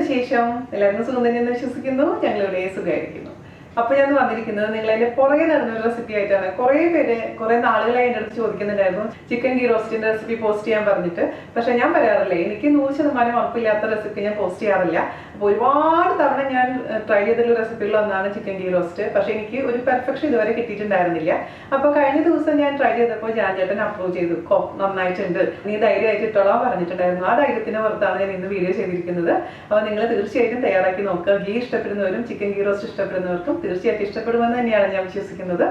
വിശേഷം? എല്ലാവർക്കും സുഖം തന്നെയെന്ന് വിശ്വസിക്കുന്നു. ഞങ്ങളിവിടെ സുഖമായിരിക്കുന്നു. അപ്പോൾ ഞാൻ വന്നിരിക്കുന്നത് നിങ്ങൾ അതിന്റെ പുറകെ നടന്നൊരു റെസിപ്പി ആയിട്ടാണ്. കുറേ പേര് കുറേ നാളുകളായി എൻ്റെ അടുത്ത് ചോദിക്കുന്നുണ്ടായിരുന്നു ചിക്കൻ ഗീ റോസ്റ്റിന്റെ റെസിപ്പി പോസ്റ്റ് ചെയ്യാൻ പറഞ്ഞിട്ട്. പക്ഷെ ഞാൻ പറയാറില്ല, എനിക്ക് 100% ഉറപ്പില്ലാത്ത റെസിപ്പി ഞാൻ പോസ്റ്റ് ചെയ്യാറില്ല. അപ്പോൾ ഒരുപാട് തവണ ഞാൻ ട്രൈ ചെയ്തിട്ടുള്ള റെസിപ്പികളിൽ ഒന്നാണ് ചിക്കൻ ഗീ റോസ്റ്റ്. പക്ഷെ എനിക്ക് ഒരു പെർഫെക്ഷൻ ഇതുവരെ കിട്ടിയിട്ടുണ്ടായിരുന്നില്ല. അപ്പോൾ കഴിഞ്ഞ ദിവസം ഞാൻ ട്രൈ ചെയ്തപ്പോൾ ജാൻചേട്ടൻ അപ്രൂവ് ചെയ്തു, നന്നായിട്ടുണ്ട്, നീ ധൈര്യമായിട്ട് ഇട്ടോളാൻ പറഞ്ഞിട്ടുണ്ടായിരുന്നു. ആ ധൈര്യത്തിന് പുറത്താണ് ഞാൻ ഇന്ന് വീഡിയോ ചെയ്തിരിക്കുന്നത്. അപ്പോൾ നിങ്ങൾ തീർച്ചയായിട്ടും തയ്യാറാക്കി നോക്കുക. ഗീ ഇഷ്ടപ്പെടുന്നവരും ചിക്കൻ ഗീ റോസ്റ്റ് ഇഷ്ടപ്പെടുന്നവർക്കും തീർച്ചയായിട്ടും ഇഷ്ടപ്പെടുമെന്ന് തന്നെയാണ് ഞാൻ വിശ്വസിക്കുന്നത്.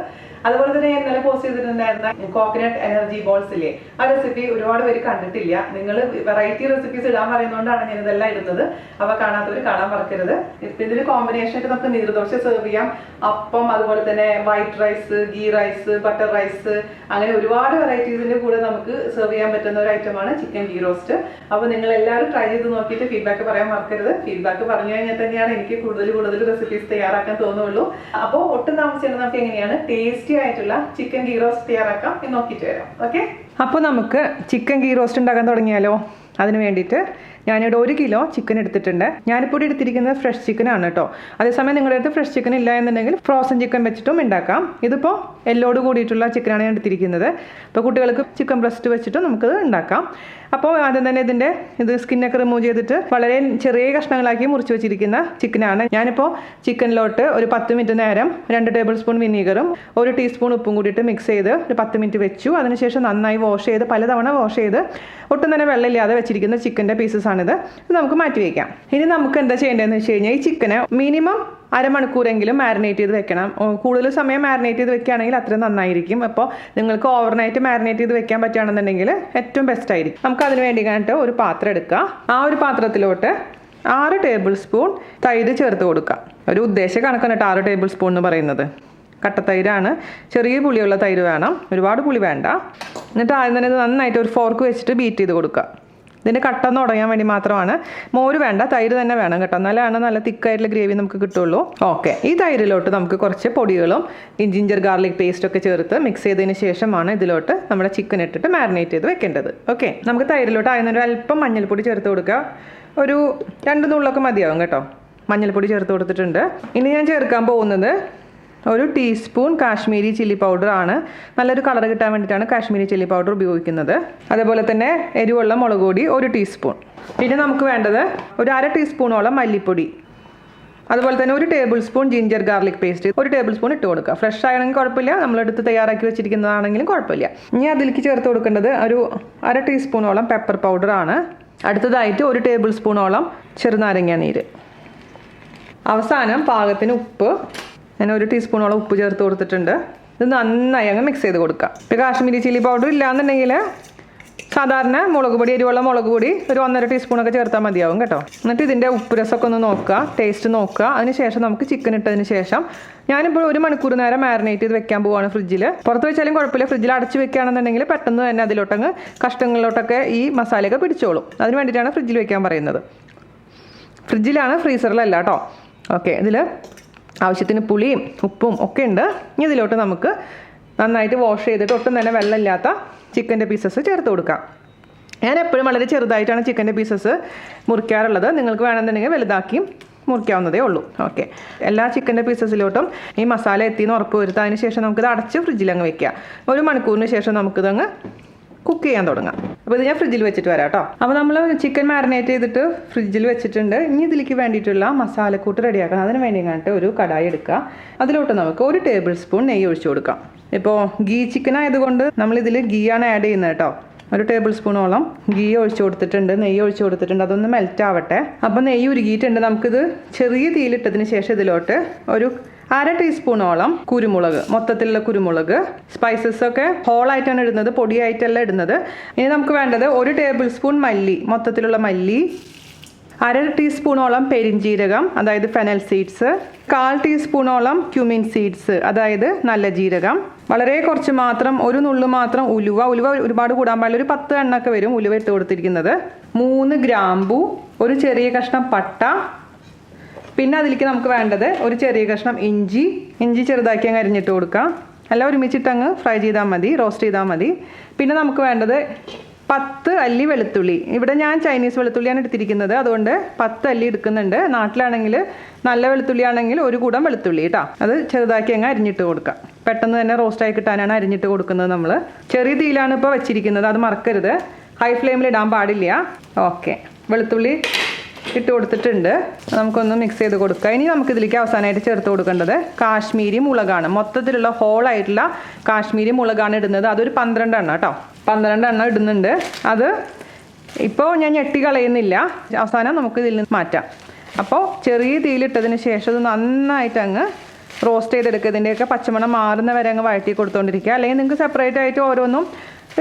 അതുപോലെ തന്നെ ഞാൻ ഇന്നലെ പോസ്റ്റ് ചെയ്തിട്ടുണ്ടായിരുന്ന കോക്കനട്ട് എനർജി ബോൾസ് ഇല്ലേ, ആ റെസിപ്പി ഒരുപാട് പേര് കണ്ടിട്ടില്ല. നിങ്ങൾ വെറൈറ്റി റെസിപ്പീസ് ഇടാൻ പറയുന്നതുകൊണ്ടാണ് ഞാൻ ഇതെല്ലാം ഇടുന്നത്. അവ കാണാത്തവർ കാണാൻ മറക്കരുത്. ഇതിന് കോമ്പിനേഷൻ ആയിട്ട് നമുക്ക് നീർദോശ സെർവ് ചെയ്യാം, അപ്പം, അതുപോലെ തന്നെ white rice, ghee rice, butter rice, അങ്ങനെ ഒരുപാട് വെറൈറ്റീസിന്റെ കൂടെ നമുക്ക് സെർവ് ചെയ്യാൻ പറ്റുന്ന ഒരു ഐറ്റമാണ് ചിക്കൻ ഗീ റോസ്റ്റ്. അപ്പോൾ നിങ്ങൾ എല്ലാവരും ട്രൈ ചെയ്ത് നോക്കിയിട്ട് ഫീഡ്ബാക്ക് പറയാൻ മറക്കരുത്. ഫീഡ്ബാക്ക് പറഞ്ഞു കഴിഞ്ഞാൽ തന്നെയാണ് എനിക്ക് കൂടുതൽ റെസിപ്പീസ് തയ്യാറാക്കാൻ തോന്നുള്ളൂ. അപ്പോൾ ഒട്ടും താമസിച്ചാണ് നമുക്ക് എങ്ങനെയാണ് ടേസ്റ്റി ആയിട്ടുള്ള ചിക്കൻ ഗീ റോസ്റ്റ് തയ്യാറാക്കാം എന്ന് നോക്കിയിട്ട് വരാം. ഓക്കെ, അപ്പോൾ നമുക്ക് ചിക്കൻ ഗീ റോസ്റ്റ് ഉണ്ടാക്കാൻ തുടങ്ങിയാലോ? അതിന് വേണ്ടിയിട്ട് ഞാനിവിടെ 1 കിലോ ചിക്കൻ എടുത്തിട്ടുണ്ട്. ഞാനിപ്പോൾ ഇവിടെ എടുത്തിരിക്കുന്നത് ഫ്രഷ് ചിക്കൻ ആണ് കേട്ടോ. അതേസമയം നിങ്ങളുടെ അടുത്ത് ഫ്രഷ് ചിക്കൻ ഇല്ല എന്നുണ്ടെങ്കിൽ ഫ്രോസൺ ചിക്കൻ വെച്ചിട്ടും ഉണ്ടാക്കാം. ഇതിപ്പോൾ എല്ലോട് കൂടിയിട്ടുള്ള ചിക്കനാണ് ഞാൻ എടുത്തിരിക്കുന്നത്. അപ്പോൾ കുട്ടികൾക്ക് ചിക്കൻ ബ്രസ്റ്റ് വെച്ചിട്ടും നമുക്കത് ഉണ്ടാക്കാം. അപ്പോൾ ആദ്യം തന്നെ ഇത് സ്കിന്നൊക്കെ റിമൂവ് ചെയ്തിട്ട് വളരെ ചെറിയ കഷ്ണങ്ങളാക്കി മുറിച്ച് വെച്ചിരിക്കുന്ന ചിക്കനാണ്. ഞാനിപ്പോൾ ചിക്കനിലോട്ട് ഒരു 10 മിനിറ്റ് നേരം 2 ടേബിൾ സ്പൂൺ വിനീഗറും 1 ടീസ്പൂൺ ഉപ്പും കൂടിയിട്ട് മിക്സ് ചെയ്ത് ഒരു 10 മിനിറ്റ് വെച്ചു. അതിനുശേഷം നന്നായി വാഷ് ചെയ്ത് പലതവണ വാഷ് ചെയ്ത് ഒട്ടും തന്നെ വെള്ളമില്ലാതെ വെച്ചിരിക്കുന്ന ചിക്കൻ്റെ പീസസ് ആണിത്. ഇത് നമുക്ക് മാറ്റി വയ്ക്കാം. ഇനി നമുക്ക് എന്താ ചെയ്യേണ്ടതെന്ന് വെച്ച് കഴിഞ്ഞാൽ ഈ ചിക്കന് മിനിമം അരമണിക്കൂറെങ്കിലും മാരിനേറ്റ് ചെയ്ത് വെക്കണം. കൂടുതൽ സമയം മാരിനേറ്റ് ചെയ്ത് വെക്കുകയാണെങ്കിൽ അത്രയും നന്നായിരിക്കും. അപ്പോൾ നിങ്ങൾക്ക് ഓവർനൈറ്റ് മാരിനേറ്റ് ചെയ്ത് വെക്കാൻ പറ്റുകയാണെന്നുണ്ടെങ്കിൽ ഏറ്റവും ബെസ്റ്റ് ആയിരിക്കും. നമുക്ക് അതിന് വേണ്ടിയിട്ട് ഒരു പാത്രം എടുക്കുക. ആ ഒരു പാത്രത്തിലോട്ട് 6 ടേബിൾ സ്പൂൺ തൈര് ചേർത്ത് കൊടുക്കുക. ഒരു ഉദ്ദേശ കണക്കാണ് 6 ടേബിൾ സ്പൂൺ എന്ന് പറയുന്നത്. കട്ടത്തൈരാണ്, ചെറിയ പുളിയുള്ള തൈര് വേണം, ഒരുപാട് പുളി വേണ്ട. എന്നിട്ട് ആദ്യം തന്നെ ഇത് നന്നായിട്ട് ഒരു ഫോർക്ക് വെച്ചിട്ട് ബീറ്റ് ചെയ്ത് കൊടുക്കുക. ഇതിൻ്റെ കട്ടൊന്ന് ഉടയാൻ വേണ്ടി മാത്രമാണ്. മോര് വേണ്ട, തൈര് തന്നെ വേണം കേട്ടോ, എന്നാലാണ് നല്ല തിക്കായിട്ടുള്ള ഗ്രേവി നമുക്ക് കിട്ടുള്ളൂ. ഓക്കെ, ഈ തൈരിലോട്ട് നമുക്ക് കുറച്ച് പൊടികളും ജിഞ്ചർ ഗാർലിക് പേസ്റ്റൊക്കെ ചേർത്ത് മിക്സ് ചെയ്തതിന് ശേഷമാണ് ഇതിലോട്ട് നമ്മുടെ ചിക്കൻ ഇട്ടിട്ട് മാരിനേറ്റ് ചെയ്ത് വെക്കേണ്ടത്. ഓക്കെ, നമുക്ക് തൈരിലോട്ട് ആദ്യം ഒരു അല്പം മഞ്ഞൾപ്പൊടി ചേർത്ത് കൊടുക്കുക. ഒരു 2 നുള്ളൊക്കെ മതിയാവും കേട്ടോ. മഞ്ഞൾപ്പൊടി ചേർത്ത് കൊടുത്തിട്ടുണ്ട്. ഇനി ഞാൻ ചേർക്കാൻ പോകുന്നത് 1 ടീസ്പൂൺ കാശ്മീരി ചില്ലി പൗഡർ ആണ്. നല്ലൊരു കളർ കിട്ടാൻ വേണ്ടിയിട്ടാണ് കാശ്മീരി ചില്ലി പൗഡർ ഉപയോഗിക്കുന്നത്. അതേപോലെ തന്നെ എരിവുള്ള മുളക് പൊടി 1 ടീസ്പൂൺ. പിന്നെ നമുക്ക് വേണ്ടത് ഒരു 1/2 ടീസ്പൂണോളം മല്ലിപ്പൊടി. അതുപോലെ തന്നെ 1 table spoon ginger garlic paste 1 table spoon ഇട്ട് കൊടുക്കുക. ഫ്രഷ് ആണെങ്കിൽ കുഴപ്പമില്ല, നമ്മളെടുത്ത് തയ്യാറാക്കി വെച്ചിരിക്കുന്നതാണെങ്കിലും കുഴപ്പമില്ല. ഇനി അതിലേക്ക് ചേർത്ത് കൊടുക്കേണ്ടത് ഒരു 1/2 ടീസ്പൂണോളം പെപ്പർ പൗഡർ ആണ്. അടുത്തതായിട്ട് 1 ടേബിൾ സ്പൂണോളം ചെറുനാരങ്ങ നീര്. അവസാനം പാകത്തിന് ഉപ്പ്. ഞാൻ 1 ടീസ്പൂണോളം ഉപ്പ് ചേർത്ത് കൊടുത്തിട്ടുണ്ട്. ഇത് നന്നായി അങ്ങ് മിക്സ് ചെയ്ത് കൊടുക്കുക. ഇപ്പോൾ കാശ്മീരി ചില്ലി പൗഡർ ഇല്ലാന്നുണ്ടെങ്കിൽ സാധാരണ മുളക് പൊടി, എരിവുള്ള മുളക് പൊടി ഒരു 1.5 ടീസ്പൂണൊക്കെ ചേർത്താൽ മതിയാവും കേട്ടോ. എന്നിട്ട് ഇതിൻ്റെ ഉപ്പ് രസമൊക്കെ ഒന്ന് നോക്കുക, ടേസ്റ്റ് നോക്കുക. അതിന് ശേഷം നമുക്ക് ചിക്കൻ ഇട്ടതിന് ശേഷം ഞാനിപ്പോൾ 1 മണിക്കൂർ നേരം മാരിനേറ്റ് ചെയ്ത് വെക്കാൻ പോവാണ് ഫ്രിഡ്ജിൽ. പുറത്ത് വെച്ചാലും കുഴപ്പമില്ല, ഫ്രിഡ്ജിൽ അടച്ച് വെക്കുകയാണെന്നുണ്ടെങ്കിൽ പെട്ടെന്ന് തന്നെ അതിലോട്ടങ്ങ് കഷ്ണങ്ങളിലോട്ടൊക്കെ ഈ മസാലയൊക്കെ പിടിച്ചോളും. അതിന് വേണ്ടിയിട്ടാണ് ഫ്രിഡ്ജിൽ വെക്കാൻ പറയുന്നത്. ഫ്രിഡ്ജിലാണ്, ഫ്രീസറിലല്ല കേട്ടോ. ഓക്കെ, ഇതിൽ ആവശ്യത്തിന് പുളിയും ഉപ്പും ഒക്കെ ഉണ്ട്. ഇനി ഇതിലോട്ട് നമുക്ക് നന്നായിട്ട് വാഷ് ചെയ്തിട്ട് ഒട്ടും തന്നെ വെള്ളമില്ലാത്ത ചിക്കൻ്റെ പീസസ് ചേർത്ത് കൊടുക്കാം. ഞാൻ എപ്പോഴും വളരെ ചെറുതായിട്ടാണ് ചിക്കൻ്റെ പീസസ് മുറിക്കാറുള്ളത്. നിങ്ങൾക്ക് വേണമെന്നുണ്ടെങ്കിൽ വലുതാക്കിയും മുറിക്കാവുന്നതേ ഉള്ളൂ. ഓക്കെ, എല്ലാ ചിക്കൻ്റെ പീസസിലോട്ടും ഈ മസാല എത്തിയെന്ന് ഉറപ്പ് വരുത്തുക. അതിന് ശേഷം നമുക്കിത് അടച്ച് ഫ്രിഡ്ജിലങ്ങ് വെക്കുക. 1 മണിക്കൂറിന് ശേഷം നമുക്കിതങ്ങ് കുക്ക് ചെയ്യാൻ തുടങ്ങാം. അപ്പോൾ ഇത് ഞാൻ ഫ്രിഡ്ജിൽ വെച്ചിട്ട് വരാം കേട്ടോ. അപ്പോൾ നമ്മൾ ചിക്കൻ മാരിനേറ്റ് ചെയ്തിട്ട് ഫ്രിഡ്ജിൽ വെച്ചിട്ടുണ്ട്. ഇനി ഇതിലേക്ക് വേണ്ടിയിട്ടുള്ള മസാലക്കൂട്ട് റെഡിയാക്കണം. അതിന് വേണ്ടി ഒരു കടായി എടുക്കുക. അതിലോട്ട് നമുക്ക് 1 ടേബിൾ സ്പൂൺ നെയ്യ് ഒഴിച്ചു കൊടുക്കാം. ഇപ്പോൾ ഗീ ചിക്കൻ ആയതുകൊണ്ട് നമ്മളിതിൽ ഗീയാണ് ആഡ് ചെയ്യുന്നത് കേട്ടോ. 1 ടേബിൾ സ്പൂണോളം ഗീ ഒഴിച്ചു കൊടുത്തിട്ടുണ്ട്, നെയ്യ് ഒഴിച്ചു കൊടുത്തിട്ടുണ്ട്. അതൊന്ന് മെൽറ്റ് ആവട്ടെ. അപ്പോൾ നെയ്യ് ഉരുകിയിട്ടുണ്ട്. നമുക്കിത് ചെറിയ തീയിലിട്ടതിന് ശേഷം ഇതിലോട്ട് ഒരു 1/2 ടീസ്പൂണോളം കുരുമുളക്, മൊത്തത്തിലുള്ള കുരുമുളക്. സ്പൈസസ് ഒക്കെ ഹോളായിട്ടാണ് ഇടുന്നത്, പൊടിയായിട്ടല്ല ഇടുന്നത്. ഇനി നമുക്ക് വേണ്ടത് 1 ടേബിൾ സ്പൂൺ മല്ലി, മൊത്തത്തിലുള്ള മല്ലി. 1/2 ടീസ്പൂണോളം പെരിഞ്ജീരകം, അതായത് ഫെനൽ സീഡ്സ്. 1/4 ടീസ്പൂണോളം ക്യുമിൻ സീഡ്സ്, അതായത് നല്ല ജീരകം. വളരെ കുറച്ച് മാത്രം, 1 നുള്ളു മാത്രം ഉലുവ. ഉലുവ ഒരുപാട് കൂടാൻ പാടില്ല, ഒരു 10 എണ്ണൊക്കെ വരും ഉലുവ ഇട്ട് കൊടുത്തിരിക്കുന്നത്. 3 ഗ്രാമ്പു, ഒരു ചെറിയ കഷ്ണം പട്ട. പിന്നെ അതിലേക്ക് നമുക്ക് വേണ്ടത് ഒരു ചെറിയ കഷ്ണം ഇഞ്ചി ചെറുതാക്കി അങ്ങ് അരിഞ്ഞിട്ട് കൊടുക്കാം. എല്ലാം ഒരുമിച്ചിട്ട് അങ്ങ് ഫ്രൈ ചെയ്താൽ മതി, റോസ്റ്റ് ചെയ്താൽ മതി. പിന്നെ നമുക്ക് വേണ്ടത് 10 അല്ലി വെളുത്തുള്ളി. ഇവിടെ ഞാൻ ചൈനീസ് വെളുത്തുള്ളിയാണ് എടുത്തിരിക്കുന്നത്, അതുകൊണ്ട് 10 അല്ലി എടുക്കുന്നുണ്ട്. നാട്ടിലാണെങ്കിൽ നല്ല വെളുത്തുള്ളി ആണെങ്കിൽ 1 കൂടം വെളുത്തുള്ളി കേട്ടോ. അത് ചെറുതാക്കി അങ്ങ് അരിഞ്ഞിട്ട് കൊടുക്കാം. പെട്ടെന്ന് തന്നെ റോസ്റ്റായി കിട്ടാനാണ് അരിഞ്ഞിട്ട് കൊടുക്കുന്നത് നമ്മൾ. ചെറിയ തീയിലാണ് ഇപ്പോൾ വെച്ചിരിക്കുന്നത്, അത് മറക്കരുത്. ഹൈ ഫ്ലെയിമിൽ ഇടാൻ പാടില്ല. ഓക്കെ, വെളുത്തുള്ളി ഇട്ട് കൊടുത്തിട്ടുണ്ട്. നമുക്കൊന്ന് മിക്സ് ചെയ്ത് കൊടുക്കുക. ഇനി നമുക്കിതിലേക്ക് അവസാനമായിട്ട് ചേർത്ത് കൊടുക്കേണ്ടത് കാശ്മീരി മുളകാണ്. മൊത്തത്തിലുള്ള ഹോളായിട്ടുള്ള കാശ്മീരി മുളകാണ് ഇടുന്നത്. അതൊരു 12 എണ്ണം കേട്ടോ, 12 എണ്ണം ഇടുന്നുണ്ട്. അത് ഇപ്പോൾ ഞാൻ ഞെട്ടി കളയുന്നില്ല, അവസാനം നമുക്ക് ഇതിൽ നിന്ന് മാറ്റാം. അപ്പോൾ ചെറിയ തീയിലിട്ടതിന് ശേഷം ഇത് നന്നായിട്ട് അങ്ങ് റോസ്റ്റ് ചെയ്തെടുക്കുക. ഇതിൻ്റെയൊക്കെ പച്ചമണം മാറുന്ന വരെ അങ്ങ് വഴറ്റി കൊടുത്തുകൊണ്ടിരിക്കുക. അല്ലെങ്കിൽ നിങ്ങൾക്ക് സെപ്പറേറ്റ് ആയിട്ട് ഓരോന്നും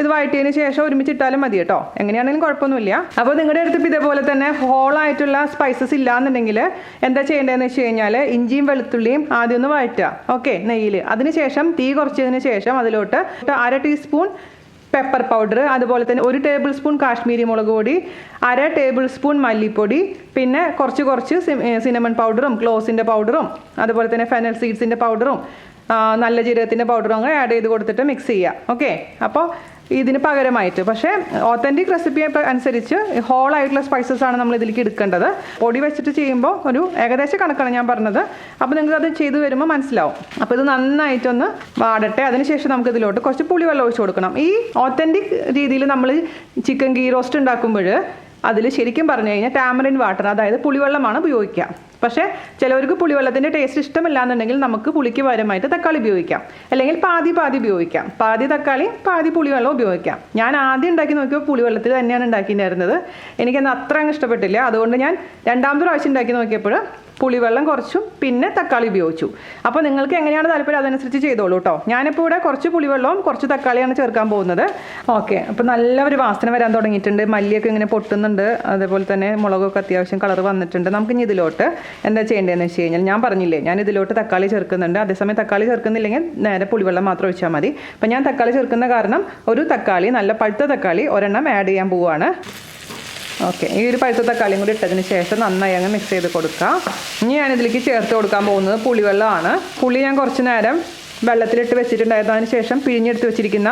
ഇത് വഴറ്റിയതിന് ശേഷം ഒരുമിച്ചിട്ടാലും മതി കേട്ടോ, എങ്ങനെയാണെങ്കിലും കുഴപ്പമൊന്നുമില്ല. അപ്പോൾ നിങ്ങളുടെ അടുത്ത് ഇതേപോലെ തന്നെ ഹോളായിട്ടുള്ള സ്പൈസസ് ഇല്ലാന്നുണ്ടെങ്കിൽ എന്താ ചെയ്യേണ്ടതെന്ന് വെച്ച് കഴിഞ്ഞാൽ ഇഞ്ചിയും വെളുത്തുള്ളിയും ആദ്യം ഒന്ന് വഴറ്റുക. ഓക്കെ, നെയ്യിൽ. അതിനുശേഷം തീ കുറച്ചതിന് ശേഷം അതിലോട്ട് 1/2 ടീസ്പൂൺ പെപ്പർ പൗഡർ, അതുപോലെ തന്നെ 1 ടേബിൾ സ്പൂൺ കാശ്മീരി മുളക് പൊടി, 1/2 ടേബിൾ സ്പൂൺ മല്ലിപ്പൊടി, പിന്നെ കുറച്ച് സിനമൺ പൗഡറും ക്ലോസിൻ്റെ പൗഡറും അതുപോലെ തന്നെ ഫെനൽ സീഡ്സിൻ്റെ പൗഡറും നല്ല ജീരകത്തിൻ്റെ പൗഡറും അങ്ങനെ ആഡ് ചെയ്ത് കൊടുത്തിട്ട് മിക്സ് ചെയ്യുക. ഓക്കെ, അപ്പോൾ ഇതിന് പകരമായിട്ട് പക്ഷേ ഓത്തൻറ്റിക് റെസിപ്പി അനുസരിച്ച് ഹോളായിട്ടുള്ള സ്പൈസസ് ആണ് നമ്മൾ ഇതിലേക്ക് എടുക്കേണ്ടത്. പൊടി വെച്ചിട്ട് ചെയ്യുമ്പോൾ ഒരു ഏകദേശം കണക്കാണ് ഞാൻ പറഞ്ഞത്. അപ്പോൾ നിങ്ങൾക്ക് അത് ചെയ്ത് വരുമ്പോൾ മനസ്സിലാവും. അപ്പോൾ ഇത് നന്നായിട്ടൊന്ന് വാടട്ടെ. അതിനുശേഷം നമുക്ക് ഇതിലോട്ട് കുറച്ച് പുളിവെള്ളം ഒഴിച്ച് കൊടുക്കണം. ഈ ഓത്തൻറ്റിക് രീതിയിൽ നമ്മൾ ചിക്കൻ ഗീ റോസ്റ്റ് ഉണ്ടാക്കുമ്പോൾ അതിൽ ശരിക്കും പറഞ്ഞു കഴിഞ്ഞാൽ ടാമറിൻ വാട്ടർ, അതായത് പുളിവെള്ളമാണ് ഉപയോഗിക്കുക. പക്ഷേ ചിലവർക്ക് പുളിവെള്ളത്തിൻ്റെ ടേസ്റ്റ് ഇഷ്ടമില്ല എന്നുണ്ടെങ്കിൽ നമുക്ക് പുളിക്ക് പകരമായിട്ട് തക്കാളി ഉപയോഗിക്കാം, അല്ലെങ്കിൽ പാതി ഉപയോഗിക്കാം. പാതി തക്കാളി പാതി പുളിവെള്ളം ഉപയോഗിക്കാം. ഞാൻ ആദ്യം ഉണ്ടാക്കി നോക്കിയപ്പോൾ പുളിവെള്ളത്തിൽ തന്നെയാണ് ഉണ്ടാക്കിയിട്ടുണ്ടായിരുന്നത്. എനിക്കത് അത്ര അങ്ങ് ഇഷ്ടപ്പെട്ടില്ല. അതുകൊണ്ട് ഞാൻ രണ്ടാമത്തെ പ്രാവശ്യം ഉണ്ടാക്കി നോക്കിയപ്പോൾ പുളിവെള്ളം കുറച്ചും പിന്നെ തക്കാളി ഉപയോഗിച്ചു. അപ്പോൾ നിങ്ങൾക്ക് എങ്ങനെയാണ് താല്പര്യം അതനുസരിച്ച് ചെയ്തോളൂ കേട്ടോ. ഞാനിപ്പോൾ ഇവിടെ കുറച്ച് പുളിവെള്ളവും കുറച്ച് തക്കാളിയാണ് ചേർക്കാൻ പോകുന്നത്. ഓക്കെ, അപ്പോൾ നല്ല ഒരു വാസന വരാൻ തുടങ്ങിയിട്ടുണ്ട്. മല്ലിയൊക്കെ ഇങ്ങനെ പൊട്ടുന്നുണ്ട്, അതേപോലെ തന്നെ മുളകൊക്കെ അത്യാവശ്യം കളർ വന്നിട്ടുണ്ട്. നമുക്കിനി ഇതിലോട്ട് എന്താ ചെയ്യേണ്ടതെന്ന് വെച്ച് കഴിഞ്ഞാൽ ഞാൻ പറഞ്ഞില്ലേ, ഞാൻ ഇതിലോട്ട് തക്കാളി ചേർക്കുന്നുണ്ട്. അതേസമയം തക്കാളി ചേർക്കുന്നില്ലെങ്കിൽ നേരെ പുളിവെള്ളം മാത്രം ഒഴിച്ചാൽ മതി. അപ്പം ഞാൻ തക്കാളി ചേർക്കുന്ന കാരണം ഒരു തക്കാളി, നല്ല പഴുത്ത തക്കാളി ഒരെണ്ണം ആഡ് ചെയ്യാൻ പോവുകയാണ്. ഓക്കെ, ഈ ഒരു പഴുത്ത തക്കാളിയും കൂടി ഇട്ടതിന് ശേഷം നന്നായി അങ്ങ് മിക്സ് ചെയ്ത് കൊടുക്കാം. ഇനി ഞാനിതിലേക്ക് ചേർത്ത് കൊടുക്കാൻ പോകുന്നത് പുളിവെള്ളമാണ്. പുളി ഞാൻ കുറച്ച് നേരം വെള്ളത്തിലിട്ട് വെച്ചിട്ടുണ്ടായിരുന്നു. അതിന് ശേഷം പിഴിഞ്ഞെടുത്ത് വെച്ചിരിക്കുന്ന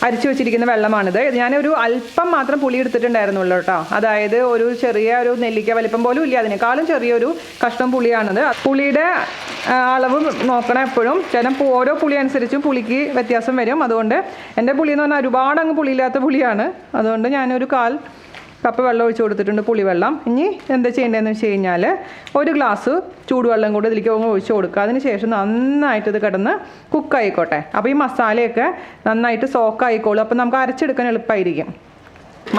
അരിച്ചു വെച്ചിരിക്കുന്ന വെള്ളമാണിത്. ഞാനൊരു അല്പം മാത്രം പുളി എടുത്തിട്ടുണ്ടായിരുന്നുള്ളൂ കേട്ടോ. അതായത് ഒരു ചെറിയ ഒരു നെല്ലിക്ക വലിപ്പം പോലും ഇല്ല, അതിനേക്കാളും ചെറിയൊരു കഷ്ണം പുളിയാണിത്. പുളിയുടെ അളവ് നോക്കണം എപ്പോഴും. ചില ഓരോ പുളി അനുസരിച്ചും പുളിക്ക് വ്യത്യാസം വരും. അതുകൊണ്ട് എൻ്റെ പുളി എന്ന് പറഞ്ഞാൽ ഒരുപാട് അങ്ങ് പുളിയില്ലാത്ത പുളിയാണ്. അതുകൊണ്ട് ഞാനൊരു 1/4 കപ്പ് വെള്ളം ഒഴിച്ച് കൊടുത്തിട്ടുണ്ട്, പുളിവെള്ളം. ഇനി എന്താ ചെയ്യേണ്ടതെന്ന് വെച്ച് കഴിഞ്ഞാൽ 1 ഗ്ലാസ് ചൂടുവെള്ളം കൂടി ഇതിലേക്ക് ഒഴിച്ച് കൊടുക്കുക. അതിന് ശേഷം നന്നായിട്ട് ഇത് കിടന്ന് കുക്കായിക്കോട്ടെ. അപ്പോൾ ഈ മസാലയൊക്കെ നന്നായിട്ട് സോക്കായിക്കോളും. അപ്പോൾ നമുക്ക് അരച്ചെടുക്കാൻ എളുപ്പമായിരിക്കും.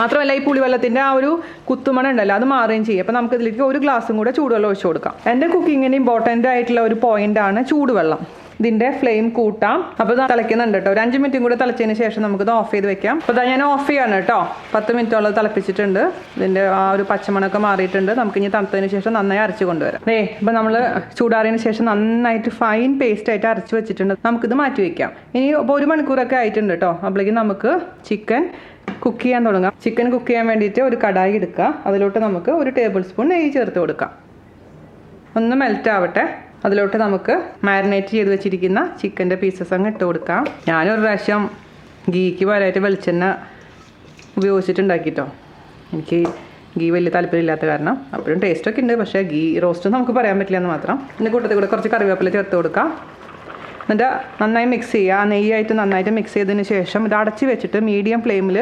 മാത്രമല്ല ഈ പുളിവെള്ളത്തിൻ്റെ ആ ഒരു കുത്തുമണം ഉണ്ടല്ലോ, അത് മാറുകയും ചെയ്യും. അപ്പോൾ നമുക്ക് ഇതിലേക്ക് 1 ഗ്ലാസും കൂടെ ചൂടുവെള്ളം ഒഴിച്ച് കൊടുക്കാം. എൻ്റെ കുക്കിങ്ങിന് ഇമ്പോർട്ടൻ്റ് ആയിട്ടുള്ള ഒരു പോയിൻ്റാണ് ചൂടുവെള്ളം. ഇതിൻ്റെ ഫ്ലെയിം കൂട്ടാം. അപ്പോൾ ഇത് തിളയ്ക്കുന്നുണ്ട് കേട്ടോ. ഒരു 5 മിനിറ്റും കൂടെ തിളച്ചതിന് ശേഷം നമുക്കിത് ഓഫ് ചെയ്ത് വെക്കാം. അപ്പോൾ ഇതാ ഞാൻ ഓഫ് ചെയ്യാണ് കേട്ടോ. 10 മിനിറ്റോളം തിളപ്പിച്ചിട്ടുണ്ട്. ഇതിൻ്റെ ആ ഒരു പച്ചമണമൊക്കെ മാറിയിട്ടുണ്ട്. നമുക്കിനി തണുത്തതിന് ശേഷം നന്നായി അരച്ച് കൊണ്ടുവരാം. ഇപ്പോൾ നമ്മൾ ചൂടാറിയതിന് ശേഷം നന്നായിട്ട് ഫൈൻ പേസ്റ്റ് ആയിട്ട് അരച്ച് വെച്ചിട്ടുണ്ട്. നമുക്കിത് മാറ്റി വയ്ക്കാം. ഇനി ഇപ്പോൾ 1 മണിക്കൂറൊക്കെ ആയിട്ടുണ്ട് കേട്ടോ. അപ്പോഴേക്കും നമുക്ക് ചിക്കൻ കുക്ക് ചെയ്യാൻ തുടങ്ങാം. ചിക്കൻ കുക്ക് ചെയ്യാൻ വേണ്ടിയിട്ട് ഒരു കടായി എടുക്കുക. അതിലോട്ട് നമുക്ക് 1 ടേബിൾ സ്പൂൺ നെയ്യ് ചേർത്ത് കൊടുക്കാം. ഒന്ന് മെൽറ്റ് ആവട്ടെ. അതിലോട്ട് നമുക്ക് മാരിനേറ്റ് ചെയ്ത് വെച്ചിരിക്കുന്ന ചിക്കൻ്റെ പീസസ് അങ്ങ് ഇട്ട് കൊടുക്കാം. ഞാനൊരു പ്രാവശ്യം ഗീക്ക് പകരമായിട്ട് വെളിച്ചെണ്ണ ഉപയോഗിച്ചിട്ടുണ്ടാക്കിട്ടോ. എനിക്ക് ഗീ വലിയ താല്പര്യമില്ലാത്ത കാരണം. അപ്പോഴും ടേസ്റ്റൊക്കെ ഉണ്ട്, പക്ഷേ ഗീ റോസ്റ്റ് നമുക്ക് പറയാൻ പറ്റില്ല എന്ന് മാത്രം. ഇതിൻ്റെ കൂട്ടത്തിൽ കൂടെ കുറച്ച് കറിവേപ്പില ചേർത്ത് കൊടുക്കാം. എന്നിട്ട് നന്നായി മിക്സ് ചെയ്യുക. നെയ്യായിട്ട് നന്നായിട്ട് മിക്സ് ചെയ്തതിന് ശേഷം ഇത് അടച്ച് വെച്ചിട്ട് മീഡിയം ഫ്ലെയിമിൽ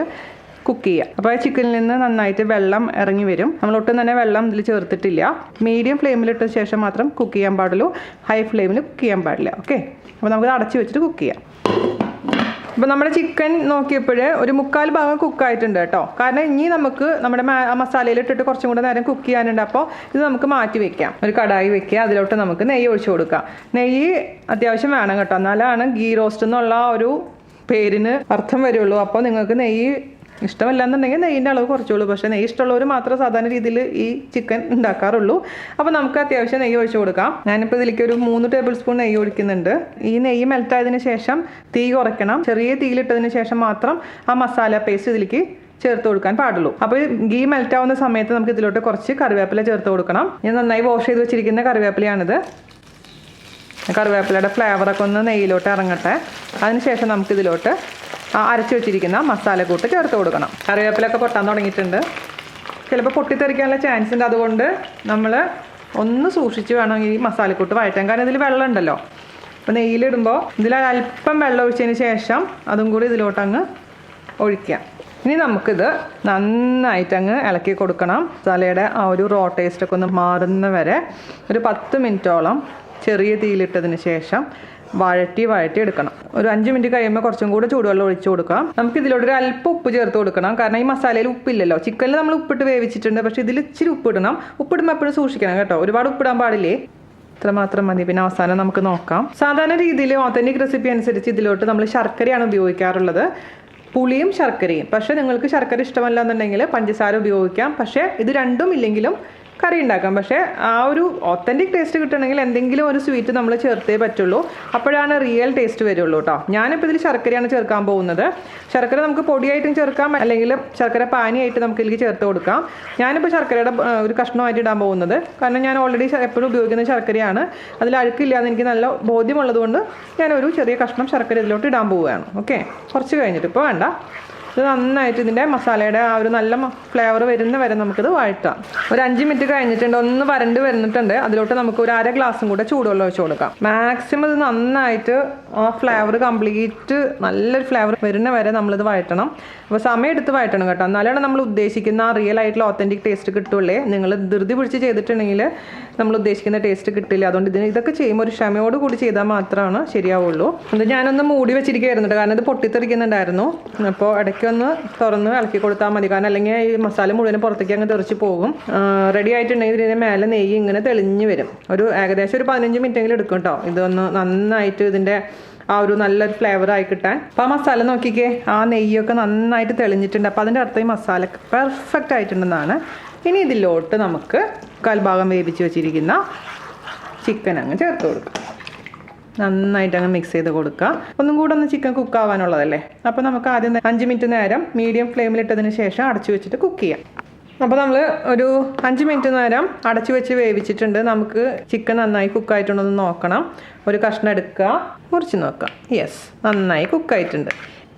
കുക്ക് ചെയ്യുക. അപ്പോൾ ചിക്കനിൽ നിന്ന് നന്നായിട്ട് വെള്ളം ഇറങ്ങി വരും. നമ്മളൊട്ടും തന്നെ വെള്ളം ഇതിൽ ചേർത്തിട്ടില്ല. മീഡിയം ഫ്ലെയിമിലിട്ട ശേഷം മാത്രം കുക്ക് ചെയ്യാൻ പാടുള്ളൂ, ഹൈ ഫ്ലെയിമിൽ കുക്ക് ചെയ്യാൻ പാടില്ല. ഓക്കെ, അപ്പോൾ നമുക്ക് അടച്ച് വെച്ചിട്ട് കുക്ക് ചെയ്യാം. അപ്പോൾ നമ്മുടെ ചിക്കൻ നോക്കിയപ്പോൾ ഒരു 1/4 ഭാഗം കുക്കായിട്ടുണ്ട് കേട്ടോ. കാരണം ഇനി നമുക്ക് നമ്മുടെ മസാലയിലിട്ടിട്ട് കുറച്ചും കൂടെ നേരം കുക്ക് ചെയ്യാനുണ്ട്. അപ്പോൾ ഇത് നമുക്ക് മാറ്റി വെക്കാം. ഒരു കടായി വെക്കുക. അതിലോട്ട് നമുക്ക് നെയ്യ് ഒഴിച്ച് കൊടുക്കാം. നെയ്യ് അത്യാവശ്യം വേണം കേട്ടോ, എന്നാലാണ് ഗീ റോസ്റ്റ് എന്നുള്ള ഒരു പേരിന് അർത്ഥം വരുള്ളൂ. അപ്പോൾ നിങ്ങൾക്ക് നെയ്യ് ഇഷ്ടമല്ല എന്നുണ്ടെങ്കിൽ നെയ്യിൻ്റെ അളവ് കുറച്ചുള്ളൂ. പക്ഷേ നെയ്യ് ഇഷ്ടമുള്ളവർ മാത്രം സാധാരണ രീതിയിൽ ഈ ചിക്കൻ ഉണ്ടാക്കാറുള്ളൂ. അപ്പോൾ നമുക്ക് അത്യാവശ്യം നെയ്യ് ഒഴിച്ച് കൊടുക്കാം. ഞാനിപ്പോൾ ഇതിലേക്ക് ഒരു 3 ടേബിൾ സ്പൂൺ നെയ്യ് ഒഴിക്കുന്നുണ്ട്. ഈ നെയ്യ് മെൽറ്റായതിന് ശേഷം തീ കുറയ്ക്കണം. ചെറിയ തീയിലിട്ടതിന് ശേഷം മാത്രം ആ മസാല പേസ്റ്റ് ഇതിലേക്ക് ചേർത്ത് കൊടുക്കാൻ പാടുള്ളൂ. അപ്പോൾ ഗീ മെൽറ്റാവുന്ന സമയത്ത് നമുക്ക് ഇതിലോട്ട് കുറച്ച് കറിവേപ്പില ചേർത്ത് കൊടുക്കണം. ഞാൻ നന്നായി വാഷ് ചെയ്ത് വെച്ചിരിക്കുന്ന കറിവേപ്പിലയാണിത്. കറിവേപ്പിലയുടെ ഫ്ലേവറൊക്കെ ഒന്ന് നെയ്യിലോട്ട് ഇറങ്ങട്ടെ. അതിനുശേഷം നമുക്കിതിലോട്ട് അരച്ച് വെച്ചിരിക്കുന്ന മസാലക്കൂട്ട് ചേർത്ത് കൊടുക്കണം. കറിവേപ്പിലൊക്കെ പൊട്ടാൻ തുടങ്ങിയിട്ടുണ്ട്. ചിലപ്പോൾ പൊട്ടിത്തെറിക്കാനുള്ള ചാൻസ് ഉണ്ട്. അതുകൊണ്ട് നമ്മൾ ഒന്ന് സൂക്ഷിച്ച് വേണം ഈ മസാലക്കൂട്ട് വഴറ്റാൻ. കാരണം ഇതിൽ വെള്ളം ഉണ്ടല്ലോ. അപ്പോൾ നെയ്യിലിടുമ്പോൾ ഇതിൽ അല്പം വെള്ളം ഒഴിച്ചതിന് ശേഷം അതും കൂടി ഇതിലോട്ടങ്ങ് ഒഴിക്കാം. ഇനി നമുക്കിത് നന്നായിട്ടങ്ങ് ഇളക്കി കൊടുക്കണം. മസാലയുടെ ആ ഒരു റോ ടേസ്റ്റൊക്കെ ഒന്ന് മാറുന്ന വരെ ഒരു 10 മിനിറ്റോളം ചെറിയ തീയിലിട്ടതിന് ശേഷം വഴറ്റി എടുക്കണം. ഒരു 5 മിനിറ്റ് കഴിയുമ്പോൾ കുറച്ചും കൂടെ ചൂടുവെള്ളം ഒഴിച്ച് കൊടുക്കാം. നമുക്ക് ഇതിലോട്ടൊരു അല്പം ഉപ്പ് ചേർത്ത് കൊടുക്കണം. കാരണം ഈ മസാലയിൽ ഉപ്പില്ലല്ലോ. ചിക്കനിൽ നമ്മൾ ഉപ്പിട്ട് വേവിച്ചിട്ടുണ്ട്, പക്ഷേ ഇതിൽ ഇച്ചിരി ഉപ്പിടണം. ഉപ്പിടുമ്പോൾ എപ്പോഴും സൂക്ഷിക്കണം കേട്ടോ. ഒരുപാട് ഉപ്പിടാൻ പാടില്ലേ. ഇത്ര മാത്രം മതി. പിന്നെ അവസാനം നമുക്ക് നോക്കാം. സാധാരണ രീതിയിൽ ഓത്തൻറ്റിക് റെസിപ്പി അനുസരിച്ച് ഇതിലോട്ട് നമ്മൾ ശർക്കരയാണ് ഉപയോഗിക്കാറുള്ളത്. പുളിയും ശർക്കരയും. പക്ഷേ നിങ്ങൾക്ക് ശർക്കര ഇഷ്ടമല്ല എന്നുണ്ടെങ്കിൽ പഞ്ചസാര ഉപയോഗിക്കാം. പക്ഷേ ഇത് രണ്ടും ഇല്ലെങ്കിലും കറി ഉണ്ടാക്കാം. പക്ഷേ ആ ഒരു ഒത്തൻറ്റിക് ടേസ്റ്റ് കിട്ടണമെങ്കിൽ എന്തെങ്കിലും ഒരു സ്വീറ്റ് നമ്മൾ ചേർത്തേ പറ്റുള്ളൂ. അപ്പോഴാണ് റിയൽ ടേസ്റ്റ് വരുള്ളൂ കേട്ടോ. ഞാനിപ്പോൾ ഇതിൽ ശർക്കരയാണ് ചേർക്കാൻ പോകുന്നത്. ശർക്കര നമുക്ക് പൊടിയായിട്ടും ചേർക്കാം, അല്ലെങ്കിൽ ശർക്കര പാനിയായിട്ട് നമുക്ക് ഇതിലേക്ക് ചേർത്ത് കൊടുക്കാം. ഞാനിപ്പോൾ ശർക്കരയുടെ ഒരു കഷ്ണമായിട്ട് ഇടാൻ പോകുന്നത്. കാരണം ഞാൻ ഓൾറെഡി എപ്പോഴും ഉപയോഗിക്കുന്ന ശർക്കരയാണ്. അതിൽ അഴുക്കില്ല എന്ന് എനിക്ക് നല്ല ബോധ്യമുള്ളതുകൊണ്ട് ഞാനൊരു ചെറിയ കഷ്ണം ശർക്കര ഇതിലോട്ട് ഇടാൻ പോവുകയാണ്. ഓക്കെ, കുറച്ച് കഴിഞ്ഞിട്ട്, ഇപ്പോൾ വേണ്ട. ഇത് നന്നായിട്ട് ഇതിൻ്റെ മസാലയുടെ ആ ഒരു നല്ല ഫ്ലേവർ വരുന്ന വരെ നമുക്കിത് വഴറ്റാം. ഒരു 5 മിനിറ്റ് കഴിഞ്ഞിട്ടുണ്ട്. ഒന്ന് വരണ്ട് വരുന്നിട്ടുണ്ട്. അതിലോട്ട് നമുക്ക് ഒരു 1/2 ഗ്ലാസും കൂടെ ചൂടുവെള്ളം ഒഴിച്ച് കൊടുക്കാം. മാക്സിമം ഇത് നന്നായിട്ട് ആ ഫ്ലേവർ കംപ്ലീറ്റ് നല്ലൊരു ഫ്ലേവർ വരുന്ന വരെ നമ്മളിത് വഴറ്റണം. അപ്പോൾ സമയം എടുത്ത് വഴറ്റണം കേട്ടോ. എന്നാലാണ് നമ്മൾ ഉദ്ദേശിക്കുന്ന ആ റിയൽ ആയിട്ടുള്ള ഒത്തൻറ്റിക് ടേസ്റ്റ് കിട്ടുള്ളേ. നിങ്ങൾ ധൃതി പിടിച്ച് ചെയ്തിട്ടുണ്ടെങ്കിൽ നമ്മൾ ഉദ്ദേശിക്കുന്ന ടേസ്റ്റ് കിട്ടില്ല. അതുകൊണ്ട് ഇതൊക്കെ ചെയ്യുമ്പോൾ ഒരു ക്ഷമയോട് കൂടി ചെയ്താൽ മാത്രമാണ് ശരിയാവുള്ളൂ. അത് ഞാനൊന്ന് മൂടി വെച്ചിരിക്കുകയായിരുന്നു കാരണം ഇത് പൊട്ടിത്തെറിക്കുന്നുണ്ടായിരുന്നു. അപ്പോൾ ഇടയ്ക്ക് ഒന്ന് തുറന്ന് ഇളക്കി കൊടുത്താൽ മതി. കാരണം അല്ലെങ്കിൽ ഈ മസാല മുഴുവൻ പുറത്തേക്ക് അങ്ങ് തെറിച്ച് പോകും. റെഡി ആയിട്ടുണ്ടെങ്കിൽ ഇതിൻ്റെ മേലെ നെയ്യ് ഇങ്ങനെ തെളിഞ്ഞ് വരും. ഏകദേശം ഒരു 15 മിനിറ്റെങ്കിലും എടുക്കും കേട്ടോ. ഇതൊന്ന് നന്നായിട്ട് ഇതിൻ്റെ ആ ഒരു നല്ലൊരു ഫ്ലേവർ ആയി കിട്ടാൻ. അപ്പോൾ ആ മസാല നോക്കിക്കേ, ആ നെയ്യൊക്കെ നന്നായിട്ട് തെളിഞ്ഞിട്ടുണ്ട്. അപ്പോൾ അതിൻ്റെ അർത്ഥം ഈ മസാല പെർഫെക്റ്റ് ആയിട്ടുണ്ടെന്നാണ്. ഇനി ഇതിലോട്ട് നമുക്ക് 1/4 ഭാഗം വേവിച്ച് വെച്ചിരിക്കുന്ന ചിക്കൻ അങ്ങ് ചേർത്ത് കൊടുക്കാം. നന്നായിട്ട് അങ്ങ് മിക്സ് ചെയ്ത് കൊടുക്കുക. ഒന്നും കൂടെ ഒന്ന് ചിക്കൻ കുക്ക് ആവാനുള്ളതല്ലേ. അപ്പോൾ നമുക്ക് ആദ്യം 5 മിനിറ്റ് നേരം മീഡിയം ഫ്ലെയിമിലിട്ടതിന് ശേഷം അടച്ചു വെച്ചിട്ട് കുക്ക് ചെയ്യാം. അപ്പോൾ നമ്മൾ ഒരു 5 മിനിറ്റ് നേരം അടച്ചു വെച്ച് വേവിച്ചിട്ടുണ്ട്. നമുക്ക് ചിക്കൻ നന്നായി കുക്കായിട്ടുണ്ടെന്ന് നോക്കണം. ഒരു കഷ്ണം എടുക്കുക, മുറിച്ച് നോക്കാം. യെസ്, നന്നായി കുക്കായിട്ടുണ്ട്.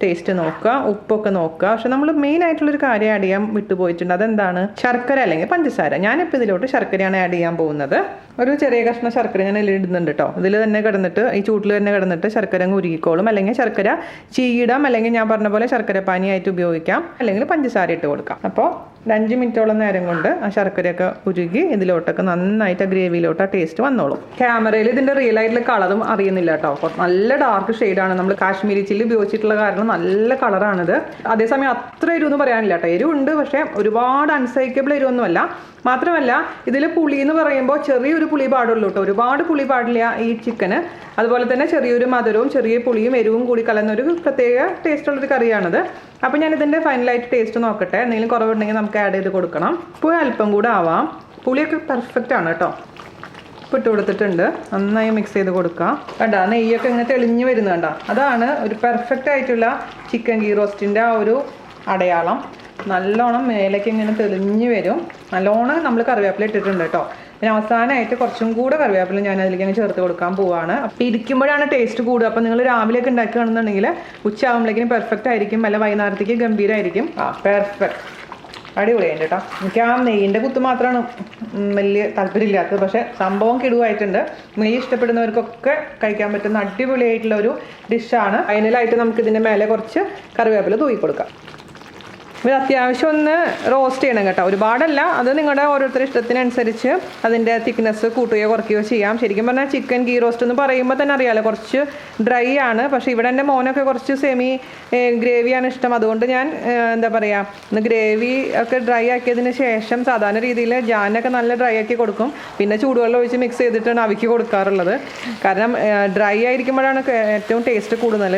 ടേസ്റ്റ് നോക്കുക, ഉപ്പൊക്കെ നോക്കുക. പക്ഷെ നമ്മൾ മെയിൻ ആയിട്ടുള്ളൊരു കാര്യം ആഡ് ചെയ്യാൻ വിട്ടുപോയിട്ടുണ്ട്. അതെന്താണ്? ശർക്കര അല്ലെങ്കിൽ പഞ്ചസാര. ഞാനിപ്പോൾ ഇതിലോട്ട് ശർക്കരയാണ് ആഡ് ചെയ്യാൻ പോകുന്നത്. ഒരു ചെറിയ കഷ്ണം ശർക്കര ഞാൻ ഇതിൽ ഇടുന്നുണ്ട് കേട്ടോ. ഇതിൽ തന്നെ കിടന്നിട്ട്, ഈ ചൂട്ടിൽ തന്നെ കിടന്നിട്ട് ശർക്കര അങ്ങ് ഉരുകിക്കോളും. അല്ലെങ്കിൽ ശർക്കര ചീയിടാം, അല്ലെങ്കിൽ ഞാൻ പറഞ്ഞ പോലെ ശർക്കര പാനിയായിട്ട് ഉപയോഗിക്കാം, അല്ലെങ്കിൽ പഞ്ചസാര ഇട്ട് കൊടുക്കാം. അപ്പോൾ 5 മിനിറ്റോളം നേരം കൊണ്ട് ആ ശർക്കരയൊക്കെ ഉരുകി ഇതിലോട്ടൊക്കെ നന്നായിട്ട് ആ ഗ്രേവിയിലോട്ട് ആ ടേസ്റ്റ് വന്നോളും. ക്യാമറയിൽ ഇതിൻ്റെ റിയൽ ആയിട്ടുള്ള കളറും അറിയുന്നില്ല കേട്ടോ. അപ്പോൾ നല്ല ഡാർക്ക് ഷെയ്ഡാണ്. നമ്മൾ കാശ്മീരി ചില്ലി ഉപയോഗിച്ചിട്ടുള്ള കാരണം നല്ല കളറാണിത്. അതേസമയം അത്ര എരിവെന്ന് പറയാനില്ല കേട്ടോ. എരിവുണ്ട്, പക്ഷേ ഒരുപാട് അൺസൈക്കബിൾ എരിവൊന്നുമല്ല. മാത്രമല്ല ഇതിൽ പുളി എന്ന് പറയുമ്പോൾ ചെറിയൊരു പുളി പാടുള്ളൂ കേട്ടോ. ഒരുപാട് പുളി പാടില്ല ഈ ചിക്കന്. അതുപോലെ തന്നെ ചെറിയൊരു മധുരവും ചെറിയ പുളിയും എരിവും കൂടി കലർന്നൊരു പ്രത്യേക ടേസ്റ്റുള്ളൊരു കറിയാണിത്. അപ്പോൾ ഞാനിതിൻ്റെ ഫൈനലായിട്ട് ടേസ്റ്റ് നോക്കട്ടെ. എന്തെങ്കിലും കുറവുണ്ടെങ്കിൽ നമുക്ക് ആഡ് ചെയ്ത് കൊടുക്കണം. ഇപ്പോൾ അല്പം കൂടെ ആവാം. പുളിയൊക്കെ പെർഫെക്റ്റ് ആണ് കേട്ടോ. ഇട്ട് കൊടുത്തിട്ടുണ്ട്. നന്നായി മിക്സ് ചെയ്ത് കൊടുക്കുക. കണ്ട നെയ്യൊക്കെ ഇങ്ങനെ തെളിഞ്ഞ് വരുന്നത് കണ്ട. അതാണ് ഒരു പെർഫെക്റ്റ് ആയിട്ടുള്ള ചിക്കൻ ഗീ റോസ്റ്റിൻ്റെ ആ ഒരു അടയാളം. നല്ലോണം മേലേക്ക് ഇങ്ങനെ തെളിഞ്ഞ് വരും. നല്ലോണം നമ്മൾ കറിവേപ്പില ഇട്ടിട്ടുണ്ട് കേട്ടോ. പിന്നെ അവസാനമായിട്ട് കുറച്ചും കൂടെ കറിവേപ്പില ഞാൻ അതിലേക്ക് അങ്ങ് ചേർത്ത് കൊടുക്കാൻ പോവാണ്. അപ്പോൾ ഇരിക്കുമ്പോഴാണ് ടേസ്റ്റ് കൂടുക. അപ്പോൾ നിങ്ങൾ രാവിലെയൊക്കെ ഉണ്ടാക്കുകയാണെന്നുണ്ടെങ്കിൽ ഉച്ചയാകുമ്പോഴേക്കും പെർഫെക്റ്റ് ആയിരിക്കും. അല്ല വൈകുന്നേരത്തേക്ക് ഗംഭീരമായിരിക്കും. പെർഫെക്റ്റ്, അടിപൊളിയായിട്ട് കേട്ടോ. എനിക്ക് ആ നെയ്യിൻ്റെ കുത്ത് മാത്രമാണ് വലിയ താല്പര്യമില്ലാത്തത്. പക്ഷേ സംഭവം കിടുവായിട്ടുണ്ട്. നെയ്യ് ഇഷ്ടപ്പെടുന്നവർക്കൊക്കെ കഴിക്കാൻ പറ്റുന്ന അടിപൊളിയായിട്ടുള്ള ഒരു ഡിഷാണ്. ഫൈനലായിട്ട് നമുക്ക് ഇതിൻ്റെ മേലെ കുറച്ച് കറിവേപ്പില തൂക്കി കൊടുക്കാം. ഇത് അത്യാവശ്യം ഒന്ന് റോസ്റ്റ് ചെയ്യണം കേട്ടോ. ഒരുപാടല്ല, അത് നിങ്ങളുടെ ഓരോരുത്തരുടെ ഇഷ്ടത്തിനനുസരിച്ച് അതിൻ്റെ തിക്നെസ് കൂട്ടുകയോ കുറയ്ക്കുകയോ ചെയ്യാം. ശരിക്കും പറഞ്ഞാൽ ചിക്കൻ ഗീ റോസ്റ്റ് എന്ന് പറയുമ്പോൾ തന്നെ അറിയാമല്ലോ കുറച്ച് ഡ്രൈ ആണ്. പക്ഷേ ഇവിടെ എൻ്റെ മോനൊക്കെ കുറച്ച് സെമി ഗ്രേവിയാണ് ഇഷ്ടം. അതുകൊണ്ട് ഞാൻ എന്താ പറയുക, ഒന്ന് ഗ്രേവി ഒക്കെ ഡ്രൈ ആക്കിയതിന് ശേഷം സാധാരണ രീതിയിൽ ജാനൊക്കെ നല്ല ഡ്രൈ ആക്കി കൊടുക്കും. പിന്നെ ചൂടുവെള്ളം ഒഴിച്ച് മിക്സ് ചെയ്തിട്ടാണ് അവയ്ക്ക് കൊടുക്കാറുള്ളത്. കാരണം ഡ്രൈ ആയിരിക്കുമ്പോഴാണ് ഏറ്റവും ടേസ്റ്റ് കൂടുതൽ.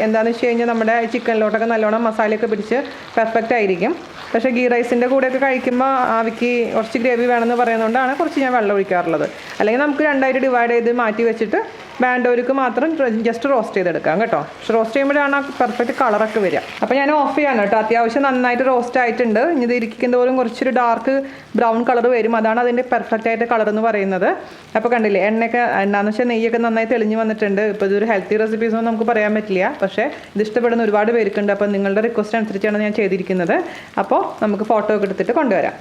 എന്താണെന്ന് വെച്ച് കഴിഞ്ഞാൽ നമ്മുടെ ചിക്കനിലോട്ടൊക്കെ നല്ലോണം മസാലയൊക്കെ പിടിച്ച് പെർഫെക്റ്റ് ആയിരിക്കും. പക്ഷേ ഗീ റൈസിൻ്റെ കൂടെയൊക്കെ കഴിക്കുമ്പോൾ അവയ്ക്ക് കുറച്ച് ഗ്രേവി വേണമെന്ന് പറയുന്നതുകൊണ്ടാണ് കുറച്ച് ഞാൻ വെള്ളം ഒഴിക്കാറുള്ളത്. അല്ലെങ്കിൽ നമുക്ക് രണ്ടായിട്ട് ഡിവൈഡ് ചെയ്ത് മാറ്റി വെച്ചിട്ട് വേണ്ടവർക്ക് മാത്രം ജസ്റ്റ് റോസ്റ്റ് ചെയ്തെടുക്കാം കേട്ടോ. പക്ഷെ റോസ്റ്റ് ചെയ്യുമ്പോഴാണ് ആ പെർഫെക്റ്റ് കളറൊക്കെ വരിക. അപ്പോൾ ഞാൻ ഓഫ് ചെയ്യാൻ കേട്ടോ. അത്യാവശ്യം നന്നായിട്ട് റോസ്റ്റ് ആയിട്ടുണ്ട്. ഇനി ഇത് ഇരിക്കുന്നതോറും കുറച്ചൊരു ഡാർക്ക് ബ്രൗൺ കളർ വരും. അതാണ് അതിൻ്റെ പെർഫെക്റ്റ് ആയിട്ട് കളർ എന്ന് പറയുന്നത്. അപ്പോൾ കണ്ടില്ലേ, എണ്ണയൊക്കെ എന്താണെന്ന് വെച്ചാൽ നെയ്യൊക്കെ നന്നായി തെളിഞ്ഞ് വന്നിട്ടുണ്ട്. ഇപ്പോൾ ഇതൊരു ഹെൽത്തി റെസിപ്പീസ് ഒന്നും നമുക്ക് പറയാൻ പറ്റില്ല, പക്ഷേ ഇത് ഇഷ്ടപ്പെടുന്ന ഒരുപാട് പേർക്കുണ്ട്. അപ്പോൾ നിങ്ങളുടെ റിക്വസ്റ്റ് അനുസരിച്ചാണ് ഞാൻ ചെയ്തിരിക്കുന്നത്. അപ്പോൾ നമുക്ക് ഫോട്ടോ ഒക്കെ എടുത്തിട്ട് കൊണ്ടുവരാം.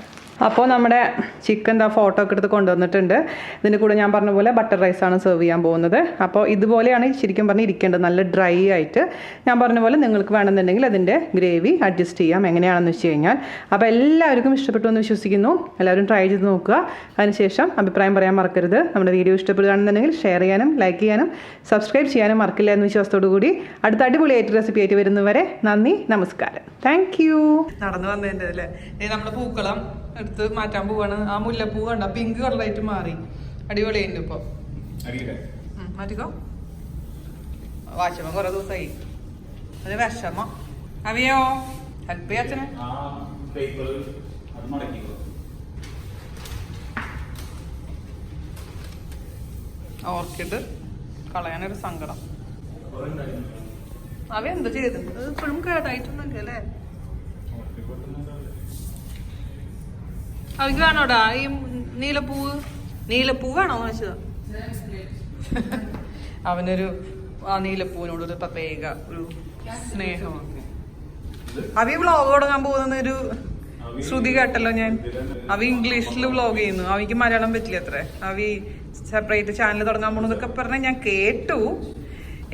അപ്പോൾ നമ്മുടെ ചിക്കൻ ഫോട്ടോ ഒക്കെ എടുത്ത് കൊണ്ടുവന്നിട്ടുണ്ട്. ഇതിൻ്റെ കൂടെ ഞാൻ പറഞ്ഞ പോലെ ബട്ടർ റൈസാണ് സെർവ് ചെയ്യാൻ പോകുന്നത്. അപ്പോൾ ഇതുപോലെയാണ് ശരിക്കും പറഞ്ഞ് ഇരിക്കേണ്ടത്, നല്ല ഡ്രൈ ആയിട്ട്. ഞാൻ പറഞ്ഞ പോലെ നിങ്ങൾക്ക് വേണമെന്നുണ്ടെങ്കിൽ അതിൻ്റെ ഗ്രേവി അഡ്ജസ്റ്റ് ചെയ്യാം എങ്ങനെയാണെന്ന് വെച്ച് കഴിഞ്ഞാൽ. അപ്പോൾ എല്ലാവർക്കും ഇഷ്ടപ്പെട്ടു എന്ന് വിശ്വസിക്കുന്നു. എല്ലാവരും ട്രൈ ചെയ്ത് നോക്കുക. അതിനുശേഷം അഭിപ്രായം പറയാൻ മറക്കരുത്. നമ്മുടെ വീഡിയോ ഇഷ്ടപ്പെടുകയാണെന്നുണ്ടെങ്കിൽ ഷെയർ ചെയ്യാനും ലൈക്ക് ചെയ്യാനും സബ്സ്ക്രൈബ് ചെയ്യാനും മറക്കില്ല എന്ന വിശ്വാസത്തോടു കൂടി അടുത്ത അടിപൊളിയായിട്ട് റെസിപ്പി ആയിട്ട് വരുന്നവരെ നന്ദി, നമസ്കാരം. Thank you. നടന്നു വന്നതിൻ്റെ അല്ലേ നമ്മുടെ പൂക്കളം എടുത്ത് മാറ്റാൻ പോവാണ്. ആ മുല്ലപ്പൂ കണ്ട പിങ്ക് കളറായിട്ട് മാറി, അടിപൊളിയുണ്ട് ഇപ്പൊ. മാറ്റിക്കോ. വാശമ കുറെ ദിവസമായി. അത് വിഷമം. അവയോ ഹെൽപ്പ് ചെയ്യാ അച്ഛനെ. ഓർക്കിഡ് കളയാനൊരു സങ്കടം. അവ എന്താ ചെയ്തിട്ടുണ്ട്? ഇപ്പോഴും കേടായിട്ടൊന്നുമില്ല അല്ലേ? അവർക്ക് വേണോടാ ഈ നീലപ്പൂവാണോ വെച്ചത്? അവനൊരു ആ നീലപ്പൂവിനോടൊരു പ്രത്യേക ഒരു സ്നേഹമൊക്കെ. അവ വ്ളോഗ് തുടങ്ങാൻ പോകുന്നൊരു ശ്രുതി കേട്ടല്ലോ ഞാൻ. അവ ഇംഗ്ലീഷിൽ വ്ളോഗ് ചെയ്യുന്നു, അവയ്ക്ക് മലയാളം പറ്റില്ല അത്രേ. അവ സെപ്പറേറ്റ് ചാനൽ തുടങ്ങാൻ പോണെന്നൊക്കെ പറഞ്ഞാൽ ഞാൻ കേട്ടു.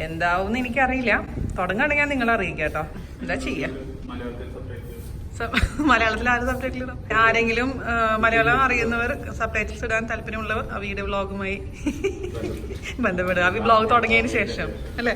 എന്താവും എനിക്കറിയില്ല. തുടങ്ങുകയാണെങ്കിൽ ഞാൻ നിങ്ങളെ അറിയിക്കാം കേട്ടോ. എന്താ ചെയ്യാ, മലയാളത്തിൽ ആരും സബ്ടൈറ്റിൽ ഇടാം. ആരെങ്കിലും മലയാളം അറിയുന്നവർ സബ്ടൈറ്റിൽസ് ഇടാൻ താല്പര്യമുള്ളവർ അവയുടെ വ്ളോഗുമായി ബന്ധപ്പെടുക. അവ വ്ളോഗ് തുടങ്ങിയതിന് ശേഷം അല്ലേ?